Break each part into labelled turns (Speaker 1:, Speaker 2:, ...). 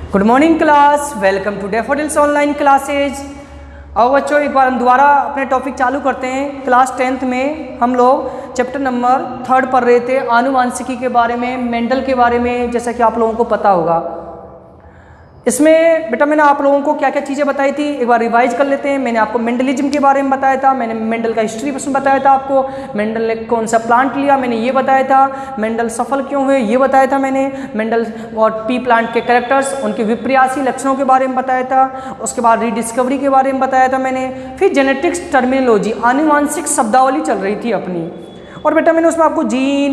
Speaker 1: Good morning class, welcome to Daffodils online classes. अब बच्चों एक बार हम दोबारा अपने टॉपिक चालू करते हैं। क्लास 10th में हम लोग चैप्टर नंबर 3 पढ़ रहे थे, आनुवांशिकी के बारे में, मेंडल के बारे में, जैसा कि आप लोगों को पता होगा। इसमें बेटा मैंने आप लोगों को क्या क्या चीज़ें बताई थी, एक बार रिवाइज कर लेते हैं। मैंने आपको मेंडलिज्म के बारे में बताया था, मैंने मेंडल का हिस्ट्री उसमें बताया था आपको। मेंडल ने कौन सा प्लांट लिया मैंने ये बताया था। मेंडल सफल क्यों हुए ये बताया था मैंने। मेंडल और पी प्लांट के कैरेक्टर्स, उनके विपर्यासी लक्षणों के बारे में बताया था। उसके बाद रीडिस्कवरी के बारे में बताया था मैंने। फिर जेनेटिक्स टर्मिनोलॉजी, आनुवांशिक शब्दावली चल रही थी अपनी। और बेटा मैंने उसमें आपको जीन,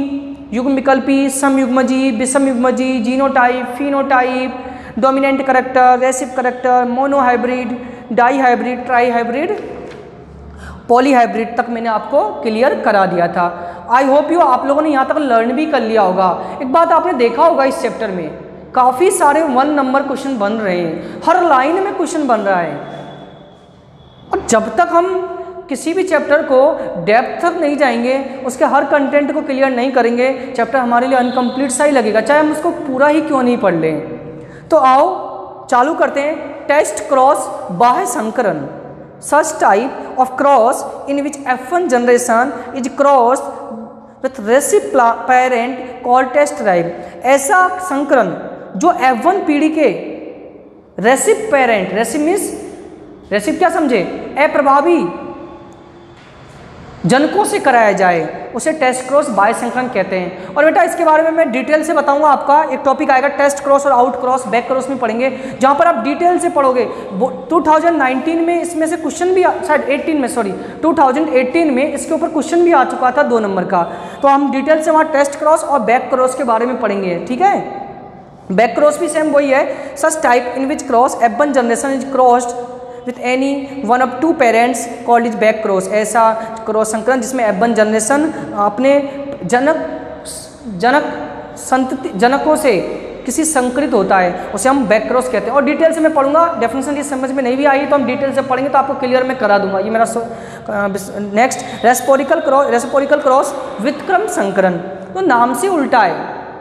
Speaker 1: युग्मविकल्पी, समयुग्मजीव, विषमयुग्मजीव, genotype, phenotype, dominant character, recessive character, monohybrid, dihybrid, trihybrid, polyhybrid तक मैंने आपको क्लियर करा दिया था। आई होप यू आप लोगों ने यहाँ तक लर्न भी कर लिया होगा। एक बात आपने देखा होगा, इस चैप्टर में काफ़ी सारे 1 नंबर क्वेश्चन बन रहे हैं, हर लाइन में क्वेश्चन बन रहा है। और जब तक हम किसी भी चैप्टर को डेप्थ तक नहीं जाएंगे, उसके हर कंटेंट को क्लियर नहीं करेंगे, चैप्टर हमारे लिए अनकम्प्लीट सा ही लगेगा, चाहे हम उसको पूरा ही क्यों नहीं पढ़ लें। तो आओ चालू करते हैं। टेस्ट क्रॉस बाह्य संकरण, such type of cross in which F1 generation is cross with recessive parent called test type. ऐसा संकरण जो F1 पीढ़ी के रेसिव पेरेंट, रेसिव मीन्स रेसिव क्या समझे, अप्रभावी जनकों से कराया जाए, उसे टेस्ट क्रॉस बाह्य संकरण कहते हैं। और बेटा इसके बारे में मैं डिटेल से बताऊंगा। आपका एक टॉपिक आएगा टेस्ट क्रॉस और आउट क्रॉस, बैक क्रॉस में पढ़ेंगे, जहां पर आप डिटेल से पढ़ोगे। 2019 में इसमें से क्वेश्चन भी शायद 18 में, सॉरी 2018 में इसके ऊपर क्वेश्चन भी आ चुका था 2 नंबर का। तो हम डिटेल से वहाँ टेस्ट क्रॉस और बैक क्रॉस के बारे में पढ़ेंगे, ठीक है। बैक क्रॉस भी सेम वही है, such type in which cross F1 generation is crossed with any one of 2 parents called is back cross. ऐसा क्रॉस संकरण जिसमें F1 जनरेशन अपने जनकों से किसी संकरित होता है, उसे हम बैक क्रॉस कहते हैं। और डिटेल से मैं पढ़ूंगा, डेफिनेशन ये समझ में नहीं भी आई तो हम डिटेल से पढ़ेंगे, तो आपको क्लियर मैं करा दूंगा। ये मेरा नेक्स्ट रेस्पोरिकल क्रॉस विक्रम संकरण, तो नाम से उल्टा है।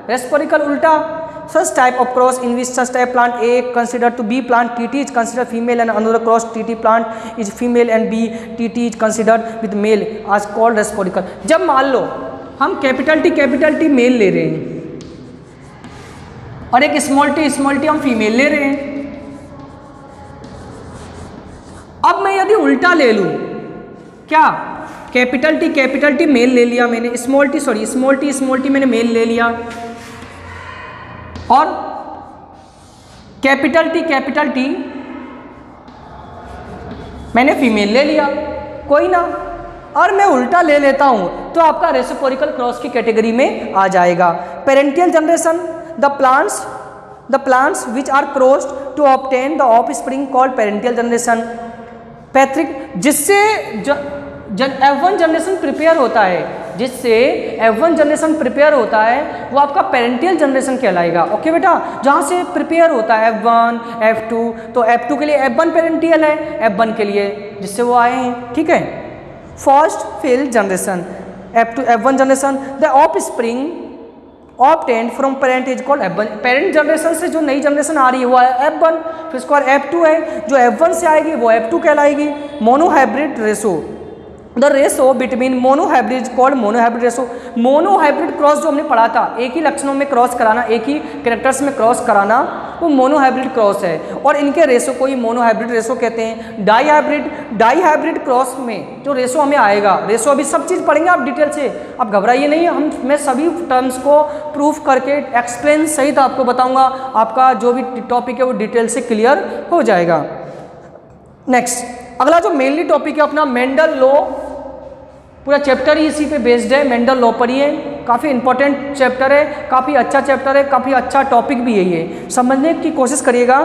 Speaker 1: रेस्पोरिकल उल्टा, such type of cross in which such type plant A considered to B plant TT is considered female and another cross TT plant is female and B TT is considered with male as called reciprocal। जब मान लो हम capital T mail ले रहे हैं और एक small T हम female ले रहे हैं। अब मैं यदि उल्टा ले लूं, क्या कैपिटल टी मेल ले लिया मैंने, स्मॉल टी मैंने मेल ले लिया, और कैपिटल टी मैंने फीमेल ले लिया, कोई ना, और मैं उल्टा ले लेता हूं तो आपका रेसिप्रोकल क्रॉस की कैटेगरी में आ जाएगा। Parental generation, the plants which are crossed to obtain the offspring called parental generation. पैतृक, जिससे F1 जनरेशन प्रिपेयर होता है, जिससे F1 जनरेशन प्रिपेयर होता है वो आपका पेरेंटियल जनरेशन कहलाएगा। ओके बेटा, जहाँ से प्रिपेयर होता है F1 F2, तो F2 के लिए F1 पेरेंटियल है, F1 के लिए जिससे वो आए हैं, ठीक है। First field generation F1 generation, the offspring obtained from parent is called F1। Parent generation से जो नई जनरेशन आ रही है वो है F1, फिर उसके बाद F2 है, जो F1 से आएगी वो F2 कहलाएगी। Monohybrid ratio, the ratio between monohybrid called monohybrid ratio. Monohybrid cross जो हमने पढ़ा था, एक ही लक्षणों में क्रॉस कराना, एक ही कैरेक्टर्स में क्रॉस कराना, वो मोनोहाइब्रिड क्रॉस है, और इनके रेशो को ही मोनोहाइब्रिड रेशो कहते हैं। डाईहाइब्रिड क्रॉस में जो रेशो हमें आएगा, रेशो अभी सब चीज़ पढ़ेंगे आप डिटेल से, आप घबराइए नहीं, मैं सभी टर्म्स को प्रूफ करके एक्सप्लेन सहित आपको बताऊँगा, आपका जो भी टॉपिक है वो डिटेल से क्लियर हो जाएगा। नेक्स्ट अगला जो मेनली टॉपिक है अपना मेंडल लॉ, पूरा चैप्टर ही इसी पे बेस्ड है। मेंडल लॉ पढ़िए, काफ़ी इंपॉर्टेंट चैप्टर है, काफ़ी अच्छा चैप्टर है, काफ़ी अच्छा टॉपिक भी है, ये समझने की कोशिश करिएगा।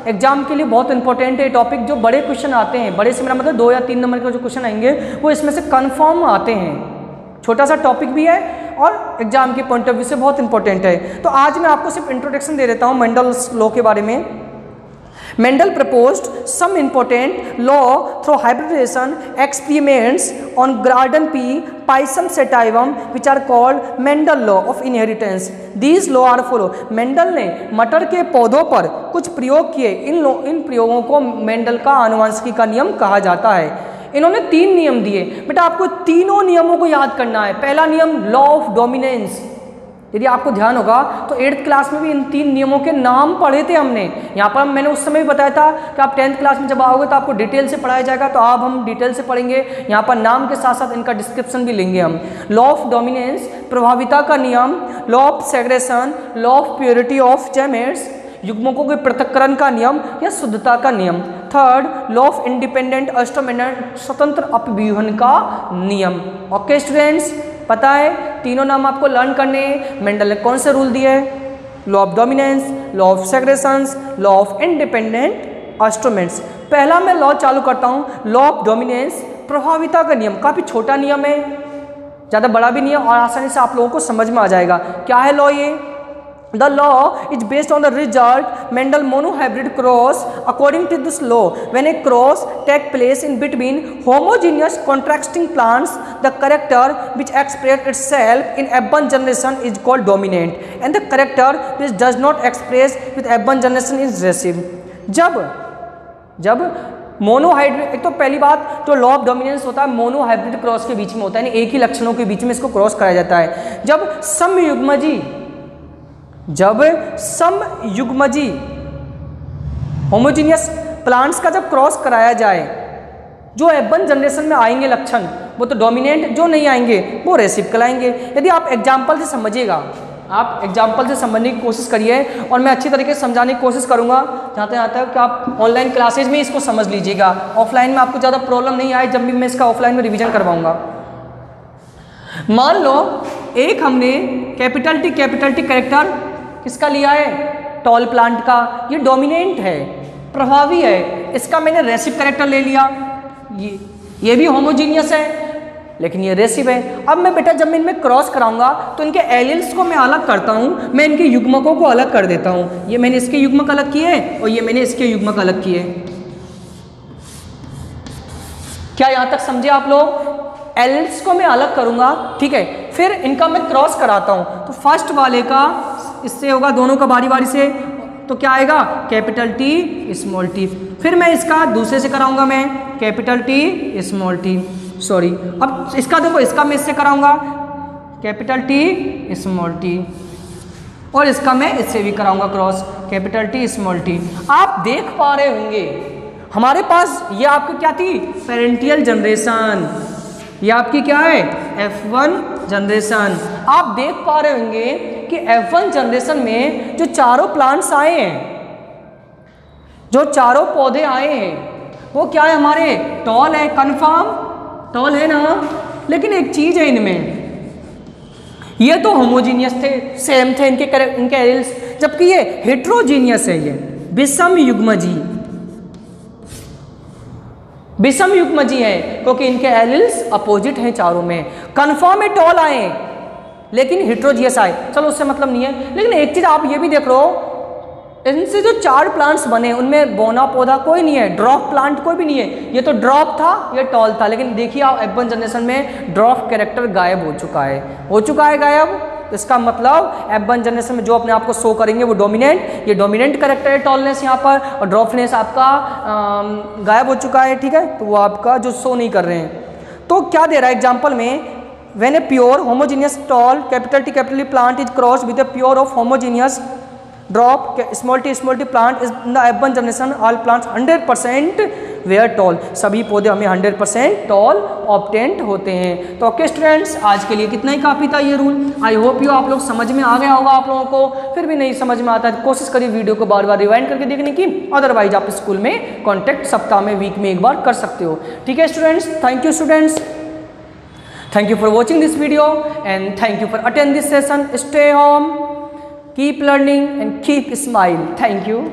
Speaker 1: एग्जाम के लिए बहुत इंपॉर्टेंट है टॉपिक। जो बड़े क्वेश्चन आते हैं, बड़े से मेरा मतलब 2 या 3 नंबर के जो क्वेश्चन आएंगे वो इसमें से कन्फर्म आते हैं। छोटा सा टॉपिक भी है और एग्जाम के पॉइंट ऑफ व्यू से बहुत इंपॉर्टेंट है। तो आज मैं आपको सिर्फ इंट्रोडक्शन दे देता हूँ मेंडल लॉ के बारे में। Mendel proposed some important law through hybridization experiments on garden pea, Pisum sativum, which are called Mendel law of inheritance. These law are follow. Mendel ने मटर के पौधों पर कुछ प्रयोग किए, इन प्रयोगों को मेंडल का आनुवंशिकी का नियम कहा जाता है। इन्होंने 3 नियम दिए, बेटा आपको तीनों नियमों को याद करना है। पहला नियम लॉ ऑफ डोमिनेंस, यदि आपको ध्यान होगा तो 8th क्लास में भी इन 3 नियमों के नाम पढ़े थे हमने। यहाँ पर मैंने उस समय भी बताया था कि आप 10th क्लास में जब आओगे तो आपको डिटेल से पढ़ाया जाएगा, तो अब हम डिटेल से पढ़ेंगे। यहाँ पर नाम के साथ साथ इनका डिस्क्रिप्शन भी लेंगे हम। लॉ ऑफ डोमिनेंस, प्रभाविता का नियम, law of segregation, law of purity of gametes, युग्मकों के पृथक्करण का नियम या शुद्धता का नियम। Third, law of independent assortment, स्वतंत्र अपव्यूहन का नियम। ओके स्टूडेंट्स, पता है तीनों नाम आपको लर्न करने हैं। मेंडल ने कौन से रूल दिए? Law of dominance, law of segregations, law of independent assortments. पहला मैं लॉ चालू करता हूँ, लॉ ऑफ डोमिनेंस, प्रभाविता का नियम। काफ़ी छोटा नियम है, ज़्यादा बड़ा भी नहीं है और आसानी से आप लोगों को समझ में आ जाएगा। क्या है लॉ ये? The law is based on the result Mendel monohybrid cross. According to this law, when a cross takes place in between homogeneous contrasting plants, the character which expresses itself in F1 generation is called dominant, and the character which does not express with F1 generation is recessive. जब monohybrid, एक तो पहली बात तो law of dominance होता है monohybrid cross के बीच में होता है, यानी एक ही लक्षणों के बीच में इसको क्रॉस कराया जाता है। जब समयुग्मजी होमोजीनियस प्लांट्स का जब क्रॉस कराया जाए, जो F1 जनरेशन में आएंगे लक्षण वो तो डोमिनेंट, जो नहीं आएंगे वो रेसिव कहलाएंगे। यदि आप एग्जाम्पल से समझिएगा, आप एग्जाम्पल से समझने की कोशिश करिए और मैं अच्छी तरीके से समझाने की कोशिश करूंगा जहाँ तक कि आप ऑनलाइन क्लासेज में इसको समझ लीजिएगा। ऑफलाइन में आपको ज़्यादा प्रॉब्लम नहीं आए जब भी मैं इसका ऑफलाइन में रिवीजन करवाऊंगा। मान लो एक हमने कैपिटल टी कैरेक्टर किसका लिया है? टॉल प्लांट का। ये डोमिनेंट है, प्रभावी है। इसका मैंने रेसिव कैरेक्टर ले लिया, ये भी होमोजीनियस है लेकिन ये रेसिव है। अब मैं बेटा जब मैं इनमें क्रॉस कराऊंगा तो इनके एलिल्स को मैं अलग करता हूं, मैं इनके युग्मकों को अलग कर देता हूं। ये मैंने इसके युग्मक अलग किए और ये मैंने इसके युग्मक अलग किए। क्या यहां तक समझे आप लोग? एलिल्स को मैं अलग करूंगा, ठीक है, फिर इनका मैं क्रॉस कराता हूं तो फर्स्ट वाले का इससे होगा, दोनों का बारी बारी से, तो क्या आएगा? Capital T small T. फिर मैं इसका दूसरे से कराऊंगा, मैं capital T small T, sorry अब इसका देखो, इसका मैं इससे कराऊंगा कैपिटल टी स्मॉल टी, और इसका मैं इससे भी कराऊंगा cross capital T small T. आप देख पा रहे होंगे हमारे पास ये आपकी क्या थी? Parental generation. ये आपकी क्या है? F1 generation. आप देख पा रहे होंगे कि F1 जनरेशन में जो चारों प्लांट्स आए हैं, जो चारों पौधे आए हैं, वो क्या है? हमारे टॉल है, कन्फर्म टॉल है ना। लेकिन एक चीज है इनमें, ये तो होमोजीनियस थे, सेम थे इनके एलिल्स, जबकि ये हेट्रोजीनियस है, ये विषम युग्मजी है क्योंकि इनके एलिल्स अपोजिट हैं चारों में। कन्फर्म है टॉल आए लेकिन हेट्रोजियस आए, चलो उससे मतलब नहीं है। लेकिन एक चीज आप ये भी देख लो, इनसे जो 4 प्लांट्स बने उनमें बोना पौधा कोई नहीं है, ड्रॉप प्लांट कोई भी नहीं है। ये तो ड्रॉप था, ये टॉल था, लेकिन देखिए आप F1 जनरेशन में ड्रॉप कैरेक्टर गायब हो चुका है गायब। इसका मतलब F1 जनरेशन में जो अपने आप को शो करेंगे वो डोमिनेंट, ये डोमिनेंट कैरेक्टर है टॉलनेस यहाँ पर, और ड्रॉपनेस आपका गायब हो चुका है, ठीक है, तो वो आपका जो शो नहीं कर रहे हैं। तो क्या दे रहा है एग्जाम्पल में? when a pure homogeneous tall capital T plant is crossed with a pure of homogeneous drop small t plant is in the F1 generation, all plants 100% were tall, सभी पौधे हमें 100% tall obtained होते हैं। तो okay students, आज के लिए कितना ही काफ़ी था ये रूल। आई होप यू आप लोग समझ में आ गया होगा। आप लोगों को फिर भी नहीं समझ में आता है कोशिश करिए वीडियो को बार बार रिवाइंड करके देखने की, अदरवाइज आप स्कूल में कॉन्टैक्ट सप्ताह में वीक में एक बार कर सकते हो। ठीक है students, thank you students, thank you for watching this video and thank you for attend this session. Stay home, keep learning and keep smile. Thank you.